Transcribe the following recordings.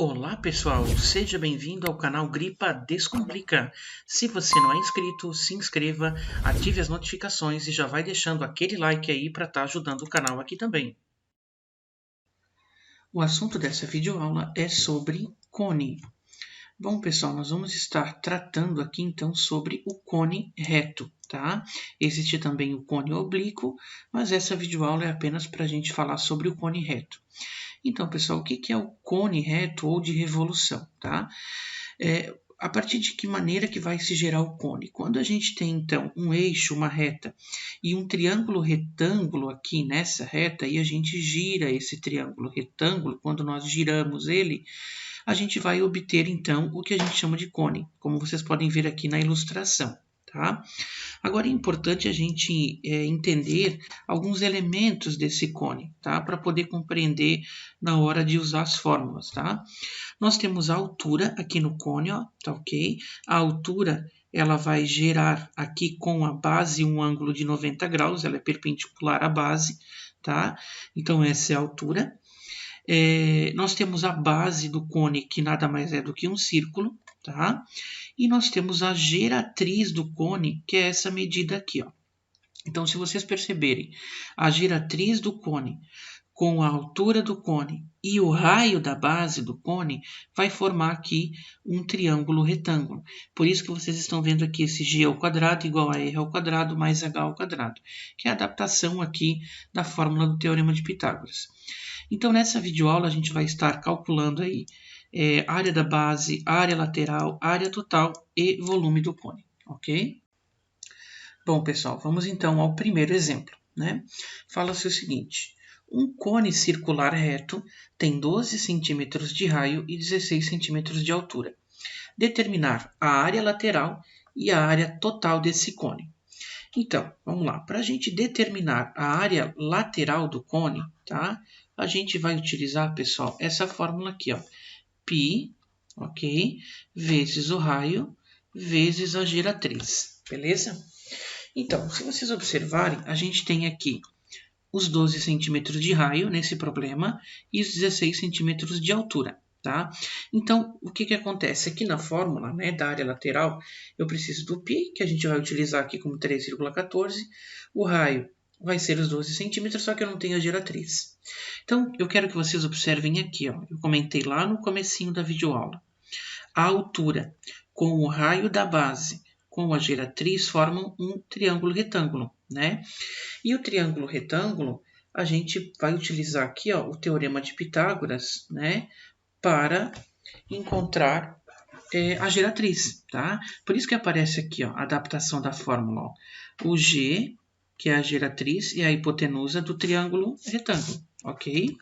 Olá pessoal, seja bem-vindo ao canal Gripa Descomplica. Se você não é inscrito, se inscreva, ative as notificações e já vai deixando aquele like aí para estar ajudando o canal aqui também. O assunto dessa videoaula é sobre cone. Bom pessoal, nós vamos estar tratando aqui então sobre o cone reto, tá? Existe também o cone oblíquo, mas essa videoaula é apenas para a gente falar sobre o cone reto. Então, pessoal, o que é o cone reto ou de revolução, tá? A partir de que maneira que vai se gerar o cone? Quando a gente tem, então, um eixo, uma reta, e um triângulo retângulo aqui nessa reta, e a gente gira esse triângulo retângulo, quando nós giramos ele, a gente vai obter, então, o que a gente chama de cone, como vocês podem ver aqui na ilustração, tá? Agora é importante a gente entender alguns elementos desse cone, tá? Para poder compreender na hora de usar as fórmulas, tá? Nós temos a altura aqui no cone, ó, tá ok? A altura ela vai gerar aqui com a base um ângulo de 90 graus, ela é perpendicular à base, tá? Então essa é a altura. Nós temos a base do cone, que nada mais é do que um círculo, tá? E nós temos a geratriz do cone, que é essa medida aqui, ó. Então, se vocês perceberem, a geratriz do cone com a altura do cone e o raio da base do cone vai formar aqui um triângulo retângulo. Por isso que vocês estão vendo aqui esse g ao quadrado igual a r ao quadrado mais h ao quadrado, que é a adaptação aqui da fórmula do Teorema de Pitágoras. Então, nessa videoaula, a gente vai estar calculando aí área da base, área lateral, área total e volume do cone, ok? Bom, pessoal, vamos então ao primeiro exemplo, né? Fala-se o seguinte: um cone circular reto tem 12 centímetros de raio e 16 centímetros de altura. Determinar a área lateral e a área total desse cone. Então, vamos lá. Para a gente determinar a área lateral do cone, tá? A gente vai utilizar, pessoal, essa fórmula aqui, ó. Π, ok? Vezes o raio, vezes a geratriz, beleza? Então, se vocês observarem, a gente tem aqui os 12 centímetros de raio nesse problema e os 16 centímetros de altura, tá? Então, o que acontece? Aqui na fórmula, né, da área lateral, eu preciso do π, que a gente vai utilizar aqui como 3,14. O raio vai ser os 12 centímetros, só que eu não tenho a geratriz. Então, eu quero que vocês observem aqui, ó. Eu comentei lá no comecinho da videoaula. A altura com o raio da base com a geratriz formam um triângulo retângulo, né? E o triângulo retângulo, a gente vai utilizar aqui, ó, o Teorema de Pitágoras, né? Para encontrar a geratriz, tá? Por isso que aparece aqui, ó, a adaptação da fórmula, ó. O G, que é a geratriz, e a hipotenusa do triângulo retângulo, ok?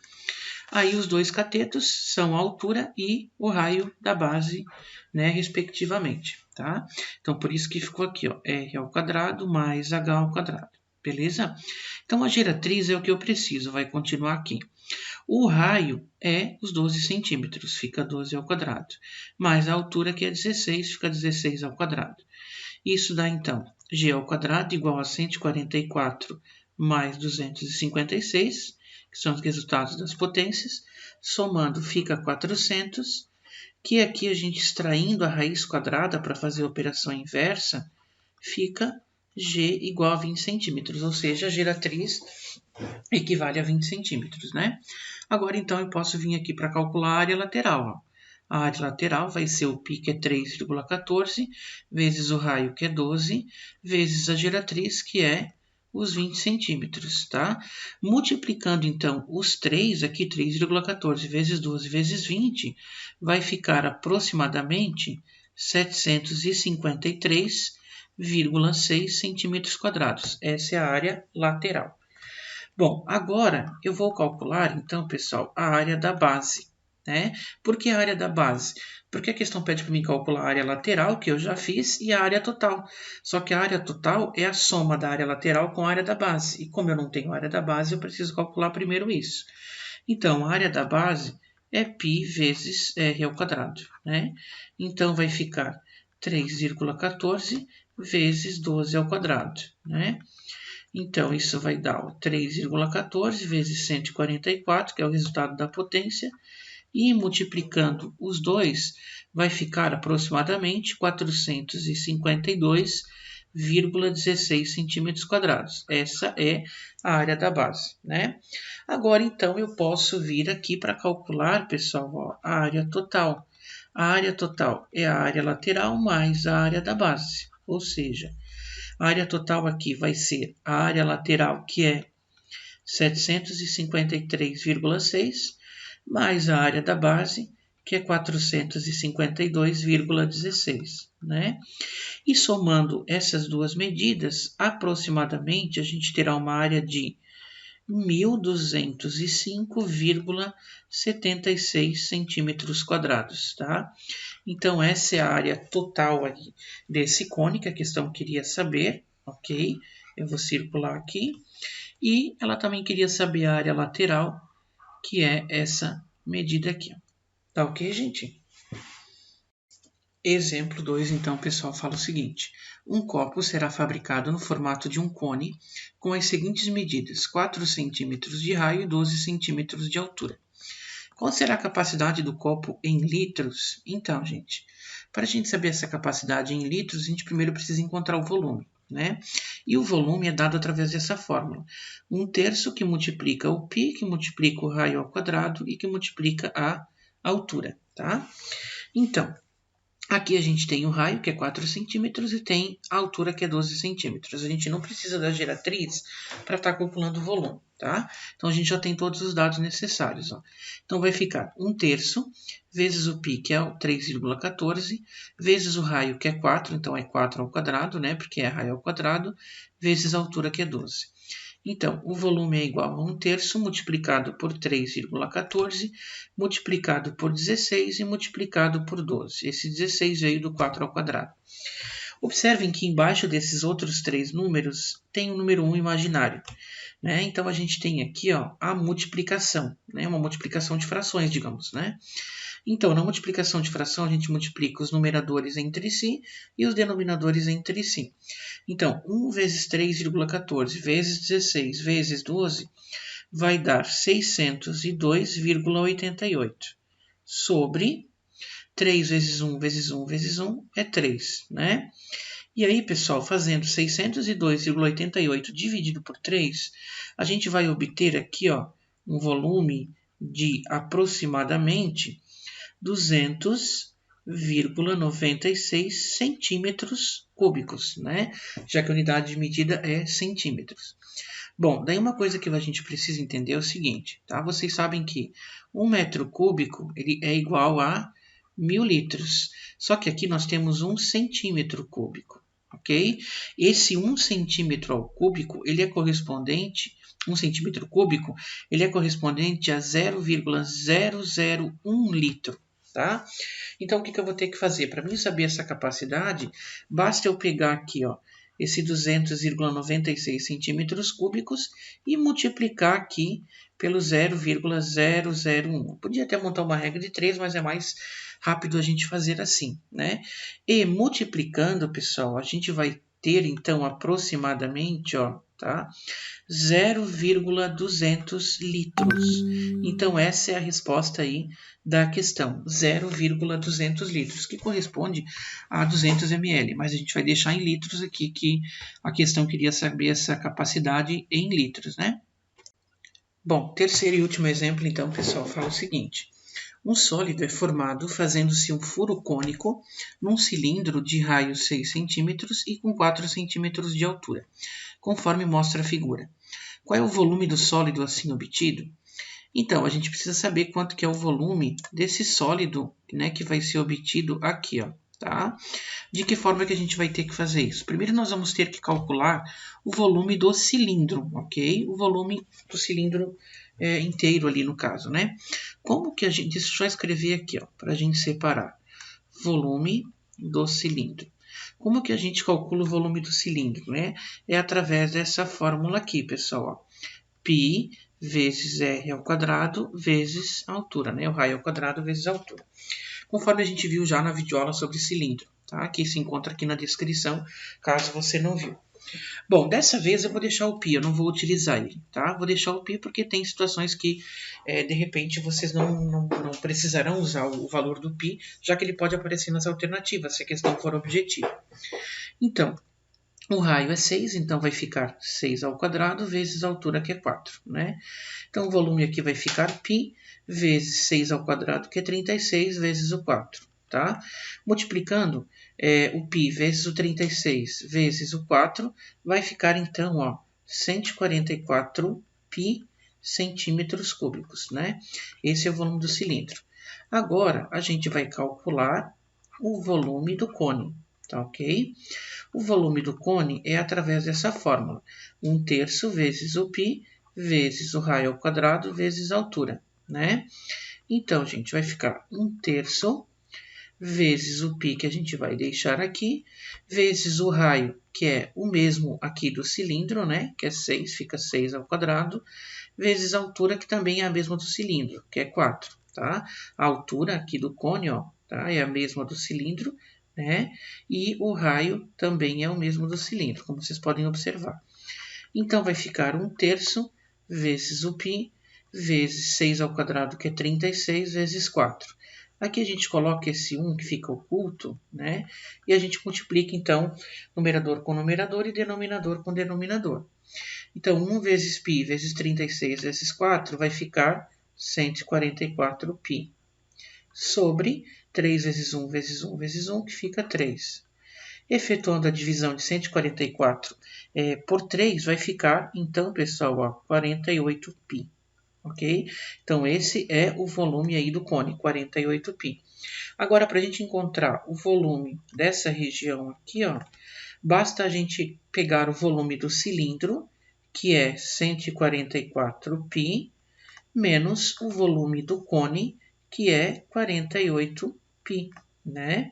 Aí os dois catetos são a altura e o raio da base, né, respectivamente, tá? Então, por isso que ficou aqui, ó, r ao quadrado mais h ao quadrado, beleza? Então, a geratriz é o que eu preciso, vai continuar aqui. O raio é os 12 centímetros, fica 12 ao quadrado, mais a altura, que é 16, fica 16 ao quadrado. Isso dá, então, g ao quadrado igual a 144 mais 256, que são os resultados das potências, somando fica 400, que aqui a gente extraindo a raiz quadrada para fazer a operação inversa, fica g igual a 20 centímetros, ou seja, a geratriz equivale a 20 centímetros, né? Agora, então, eu posso vir aqui para calcular a área lateral, ó. A área lateral vai ser o π, que é 3,14, vezes o raio, que é 12, vezes a geratriz, que é os 20 centímetros, tá? Multiplicando, então, os 3, aqui 3,14 vezes 12 vezes 20, vai ficar aproximadamente 753,6 centímetros quadrados. Essa é a área lateral. Bom, agora eu vou calcular, então, pessoal, a área da base, né? Por que a área da base? Porque a questão pede para mim calcular a área lateral, que eu já fiz, e a área total. Só que a área total é a soma da área lateral com a área da base. E como eu não tenho área da base, eu preciso calcular primeiro isso. Então, a área da base é π vezes r ao quadrado, né? Então, vai ficar 3,14 vezes 12 ao quadrado, né? Então, isso vai dar 3,14 vezes 144, que é o resultado da potência, e multiplicando os dois, vai ficar aproximadamente 452,16 centímetros quadrados. Essa é a área da base, né? Agora, então, eu posso vir aqui para calcular, pessoal, ó, a área total. A área total é a área lateral mais a área da base, ou seja, a área total aqui vai ser a área lateral, que é 753,6, mais a área da base, que é 452,16, né? E somando essas duas medidas, aproximadamente a gente terá uma área de 1.205,76 centímetros quadrados, tá? Então, essa é a área total aí desse cone, que a questão queria saber, ok? Eu vou circular aqui. E ela também queria saber a área lateral, que é essa medida aqui. Tá ok, gente? Exemplo 2, então, pessoal, fala o seguinte. Um copo será fabricado no formato de um cone com as seguintes medidas: 4 centímetros de raio e 12 centímetros de altura. Qual será a capacidade do copo em litros? Então, gente, para a gente saber essa capacidade em litros, a gente primeiro precisa encontrar o volume, né? E o volume é dado através dessa fórmula. 1/3 que multiplica o π, que multiplica o raio ao quadrado e que multiplica a altura, tá? Então, aqui a gente tem o raio, que é 4 centímetros, e tem a altura, que é 12 centímetros. A gente não precisa da geratriz para estar calculando o volume, tá? Então, a gente já tem todos os dados necessários, ó. Então, vai ficar 1/3 vezes o π, que é o 3,14, vezes o raio, que é 4, então é 4 ao quadrado, né? Porque é raio ao quadrado, vezes a altura, que é 12. Então, o volume é igual a 1/3 multiplicado por 3,14, multiplicado por 16 e multiplicado por 12. Esse 16 veio do 4 ao quadrado. Observem que embaixo desses outros três números tem o número 1 imaginário, né? Então, a gente tem aqui, ó, a multiplicação, né? Uma multiplicação de frações, digamos, né? Então, na multiplicação de fração, a gente multiplica os numeradores entre si e os denominadores entre si. Então, 1 vezes 3,14 vezes 16 vezes 12 vai dar 602,88 sobre 3 vezes 1 vezes 1 vezes 1 é 3, né? E aí, pessoal, fazendo 602,88 dividido por 3, a gente vai obter aqui, ó, um volume de aproximadamente 200,96 centímetros cúbicos, né? Já que a unidade de medida é centímetros. Bom, daí uma coisa que a gente precisa entender é o seguinte, tá? Vocês sabem que 1 metro cúbico ele é igual a 1.000 litros. Só que aqui nós temos 1 centímetro cúbico, ok? Esse 1 centímetro ao cúbico, ele é correspondente, 1 centímetro cúbico, ele é correspondente a 0,001 litro. Tá? Então, o que eu vou ter que fazer? Para mim saber essa capacidade, basta eu pegar aqui, ó, esse 200,96 centímetros cúbicos e multiplicar aqui pelo 0,001. Podia até montar uma regra de 3, mas é mais rápido a gente fazer assim, né? E multiplicando, pessoal, a gente vai ter, então, aproximadamente, ó, tá? 0,200 litros. Então, essa é a resposta aí da questão, 0,200 litros, que corresponde a 200 ml, mas a gente vai deixar em litros aqui, que a questão queria saber essa capacidade em litros, né? Bom, terceiro e último exemplo, então, pessoal, fala o seguinte. Um sólido é formado fazendo-se um furo cônico num cilindro de raio 6 cm e com 4 cm de altura, conforme mostra a figura. Qual é o volume do sólido assim obtido? Então, a gente precisa saber quanto que é o volume desse sólido, né, que vai ser obtido aqui, ó, tá? De que forma que a gente vai ter que fazer isso? Primeiro, nós vamos ter que calcular o volume do cilindro, ok? O volume do cilindro inteiro ali no caso, né? Como que a gente... Deixa eu só escrever aqui, ó, para a gente separar. Volume do cilindro. Como que a gente calcula o volume do cilindro, né? É através dessa fórmula aqui, pessoal, ó. Π vezes R ao quadrado vezes a altura, né? O raio ao quadrado vezes a altura. Conforme a gente viu já na videoaula sobre cilindro, tá? Que se encontra aqui na descrição, caso você não viu. Bom, dessa vez eu vou deixar o pi, eu não vou utilizar ele, tá? Vou deixar o pi porque tem situações que, de repente, vocês não precisarão usar o valor do pi, já que ele pode aparecer nas alternativas, se a questão for objetiva. Então, o raio é 6, então vai ficar 6 ao quadrado vezes a altura, que é 4, né? Então, o volume aqui vai ficar π vezes 6 ao quadrado, que é 36, vezes o 4, tá? Multiplicando o π vezes o 36 vezes o 4, vai ficar, então, ó, 144 π centímetros cúbicos, né? Esse é o volume do cilindro. Agora, a gente vai calcular o volume do cone, tá ok? O volume do cone é através dessa fórmula. 1/3 vezes o π vezes o raio ao quadrado vezes a altura, né? Então, gente, vai ficar 1/3 vezes o π que a gente vai deixar aqui, vezes o raio, que é o mesmo aqui do cilindro, né? Que é 6, fica 6 ao quadrado, vezes a altura, que também é a mesma do cilindro, que é 4, tá? A altura aqui do cone, ó, tá? É a mesma do cilindro, né? E o raio também é o mesmo do cilindro, como vocês podem observar. Então, vai ficar 1/3 vezes o π vezes 6 ao quadrado, que é 36, vezes 4. Aqui a gente coloca esse 1 que fica oculto, né? E a gente multiplica, então, numerador com numerador e denominador com denominador. Então, 1 vezes π vezes 36 vezes 4 vai ficar 144 π. Sobre 3 vezes 1 vezes 1 vezes 1, que fica 3. Efetuando a divisão de 144 por 3, vai ficar, então, pessoal, ó, 48 π. Ok? Então, esse é o volume aí do cone, 48 π. Agora, para a gente encontrar o volume dessa região aqui, ó, basta a gente pegar o volume do cilindro, que é 144 π, menos o volume do cone, que é 48 π, né?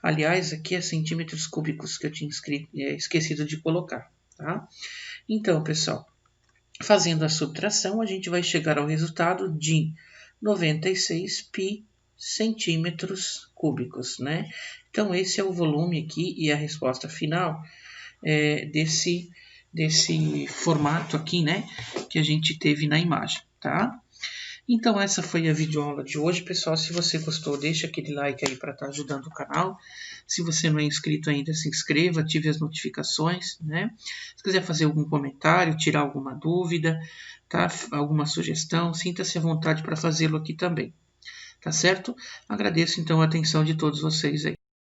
Aliás, aqui é centímetros cúbicos que eu tinha esquecido de colocar, tá? Então, pessoal, fazendo a subtração, a gente vai chegar ao resultado de 96 π centímetros cúbicos, né? Então, esse é o volume aqui e a resposta final desse formato aqui, né? Que a gente teve na imagem, tá? Então, essa foi a videoaula de hoje, pessoal. Se você gostou, deixa aquele like aí para estar ajudando o canal. Se você não é inscrito ainda, se inscreva, ative as notificações, né? Se quiser fazer algum comentário, tirar alguma dúvida, tá? Alguma sugestão, sinta-se à vontade para fazê-lo aqui também, tá certo? Agradeço, então, a atenção de todos vocês aí.